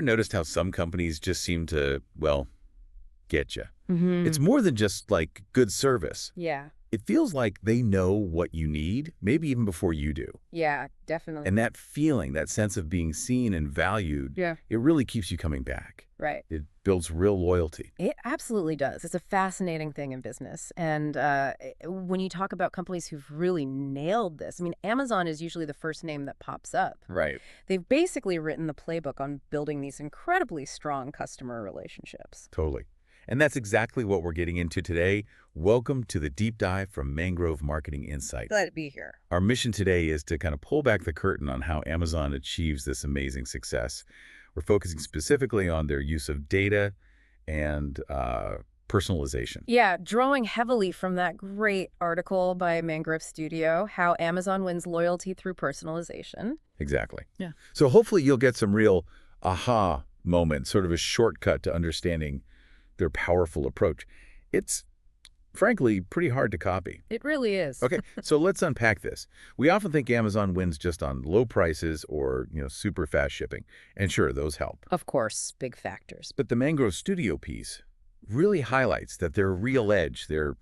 ever noticed how some companies just seem to, well, get you? Mm-hmm. It's more than just like good service. Yeah. It feels like they know what you need, maybe even before you do. Yeah, definitely. And that feeling, that sense of being seen and valued, Yeah. it really keeps you coming back. Right. It builds real loyalty. It absolutely does. It's a fascinating thing in business. And when you talk about companies who've really nailed this, I mean, Amazon is usually the first name that pops up. Right. They've basically written the playbook on building these incredibly strong customer relationships. Totally. And that's exactly what we're getting into today. Welcome to the deep dive from Mangrove Marketing Insights. Glad to be here. Our mission today is to kind of pull back the curtain on how Amazon achieves this amazing success. We're focusing specifically on their use of data and personalization. Yeah, drawing heavily from that great article by Mangrove Studio, How Amazon Wins Loyalty Through Personalization. Exactly. Yeah. So hopefully you'll get some real aha moments, sort of a shortcut to understanding their powerful approach. It's, frankly, pretty hard to copy. It really is. Okay, so let's unpack this. We often think Amazon wins just on low prices or, super fast shipping. And sure, those help. Of course, big factors. But the Mangrove Studio piece really highlights that their real edge, their,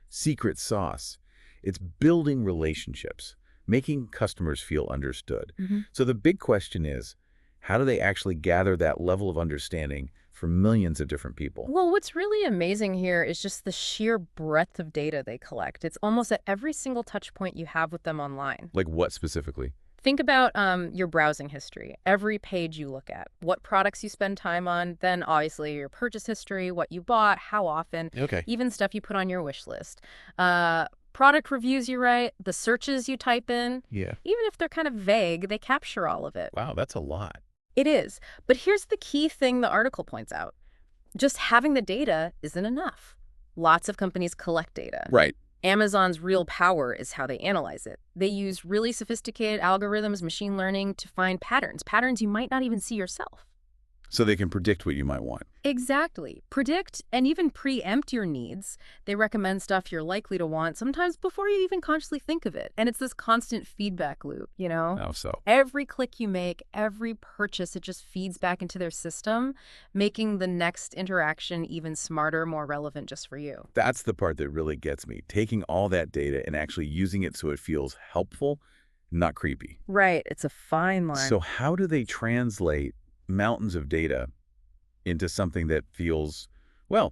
secret sauce, it's building relationships, making customers feel understood. Mm-hmm. So the big question is, how do they actually gather that level of understanding for millions of different people? Well, what's really amazing here is just the sheer breadth of data they collect. It's almost at every single touch point you have with them online. Like what specifically? Think about your browsing history, every page you look at, what products you spend time on, then obviously your purchase history, what you bought, how often, Okay. even stuff you put on your wish list. Product reviews you write, the searches you type in, Yeah. even if they're kind of vague, they capture all of it. Wow, that's a lot. It is. But here's the key thing the article points out. Just having the data isn't enough. Lots of companies collect data. Right. Amazon's real power is how they analyze it. They use really sophisticated algorithms, machine learning, to find patterns you might not even see yourself. So they can predict what you might want. Exactly. Predict and even preempt your needs. They recommend stuff you're likely to want, sometimes before you even consciously think of it. And it's this constant feedback loop, How so? Every click you make, every purchase, it just feeds back into their system, making the next interaction even smarter, more relevant just for you. That's the part that really gets me. Taking all that data and actually using it so it feels helpful, not creepy. Right. It's a fine line. So how do they translate mountains of data into something that feels, well,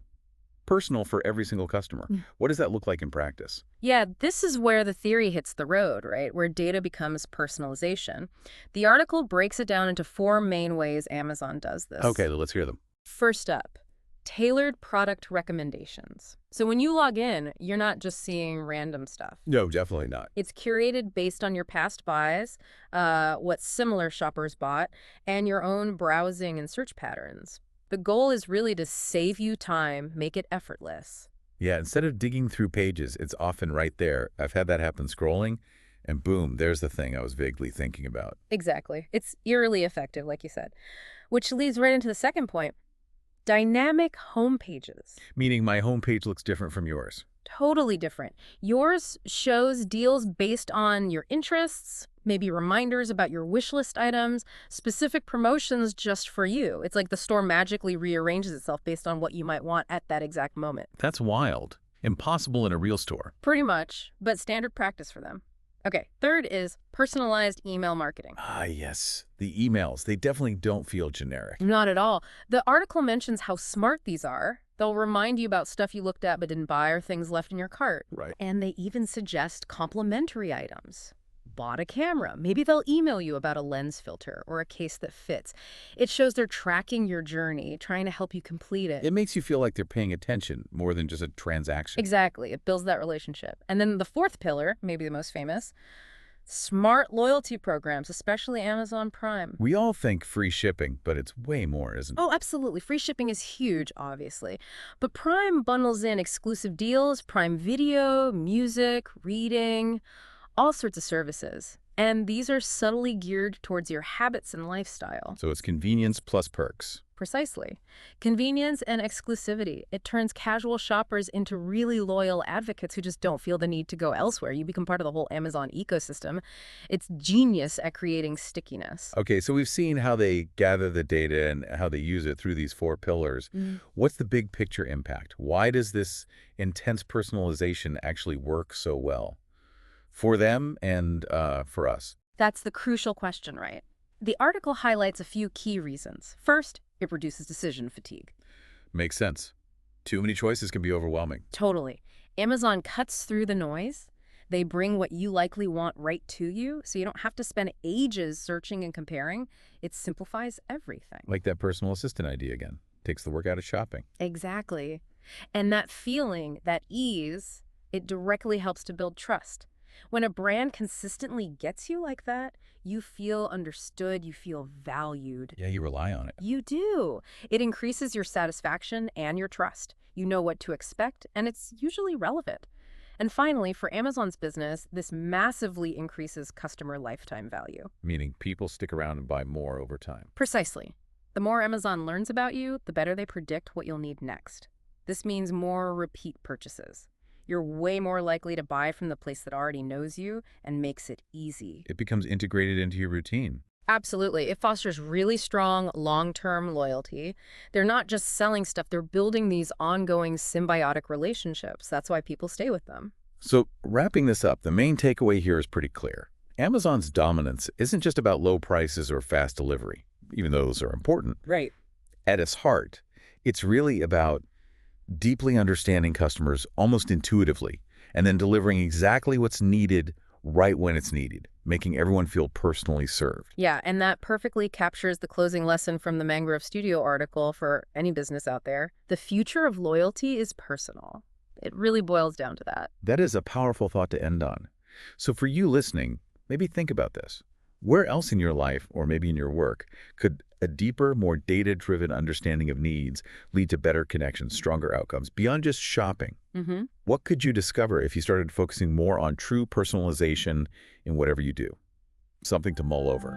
personal for every single customer? What does that look like in practice? Yeah, this is where the theory hits the road, right? Where data becomes personalization. The article breaks it down into 4 main ways Amazon does this. Okay, let's hear them. First up, tailored product recommendations. So when you log in, you're not just seeing random stuff. No, definitely not. It's curated based on your past buys, what similar shoppers bought, and your own browsing and search patterns. The goal is really to save you time, make it effortless. Yeah, instead of digging through pages, it's often right there. I've had that happen scrolling, and boom, there's the thing I was vaguely thinking about. Exactly. It's eerily effective, like you said. Which leads right into the second point. Dynamic home pages. Meaning my homepage looks different from yours. Totally different. Yours shows deals based on your interests, maybe reminders about your wish list items, specific promotions just for you. It's like the store magically rearranges itself based on what you might want at that exact moment. That's wild. Impossible in a real store. Pretty much, but standard practice for them. Okay, third is personalized email marketing. Ah, yes. The emails, they definitely don't feel generic. Not at all. The article mentions how smart these are. They'll remind you about stuff you looked at but didn't buy or things left in your cart. Right. And they even suggest complementary items. Bought a camera. Maybe they'll email you about a lens filter or a case that fits. It shows they're tracking your journey, trying to help you complete it. It makes you feel like they're paying attention more than just a transaction. Exactly. It builds that relationship. And then the fourth pillar, maybe the most famous, smart loyalty programs, especially Amazon Prime. We all think free shipping, but it's way more, isn't it? Oh, absolutely. Free shipping is huge, obviously. But Prime bundles in exclusive deals, Prime Video, music, reading, all sorts of services. And these are subtly geared towards your habits and lifestyle. So it's convenience plus perks. Precisely. Convenience and exclusivity. It turns casual shoppers into really loyal advocates who just don't feel the need to go elsewhere. You become part of the whole Amazon ecosystem. It's genius at creating stickiness. Okay, so we've seen how they gather the data and how they use it through these 4 pillars. What's the big picture impact? Why does this intense personalization actually work so well for them and for us? That's the crucial question, right? The article highlights a few key reasons. First, it reduces decision fatigue. Makes sense. Too many choices can be overwhelming. Totally. Amazon cuts through the noise. They bring what you likely want right to you, so you don't have to spend ages searching and comparing. It simplifies everything. Like that personal assistant idea again. Takes the work out of shopping. Exactly. And that feeling, that ease, it directly helps to build trust. When a brand consistently gets you like that, you feel understood, you feel valued. Yeah, you rely on it. You do. It increases your satisfaction and your trust. You know what to expect, and it's usually relevant. And finally, for Amazon's business, this massively increases customer lifetime value. Meaning people stick around and buy more over time. Precisely. The more Amazon learns about you, the better they predict what you'll need next. This means more repeat purchases. You're way more likely to buy from the place that already knows you and makes it easy. It becomes integrated into your routine. Absolutely. It fosters really strong long-term loyalty. They're not just selling stuff, they're building these ongoing symbiotic relationships. That's why people stay with them. So wrapping this up, the main takeaway here is pretty clear. Amazon's dominance isn't just about low prices or fast delivery, even though those are important. Right. At its heart, it's really about deeply understanding customers almost intuitively and then delivering exactly what's needed right when it's needed, making everyone feel personally served. Yeah, and that perfectly captures the closing lesson from the Mangrove Studio article for any business out there. The future of loyalty is personal. It really boils down to that. That is a powerful thought to end on. So for you listening, maybe think about this. Where else in your life, or maybe in your work, could a deeper, more data-driven understanding of needs lead to better connections, stronger outcomes, beyond just shopping? What could you discover if you started focusing more on true personalization in whatever you do? Something to mull over.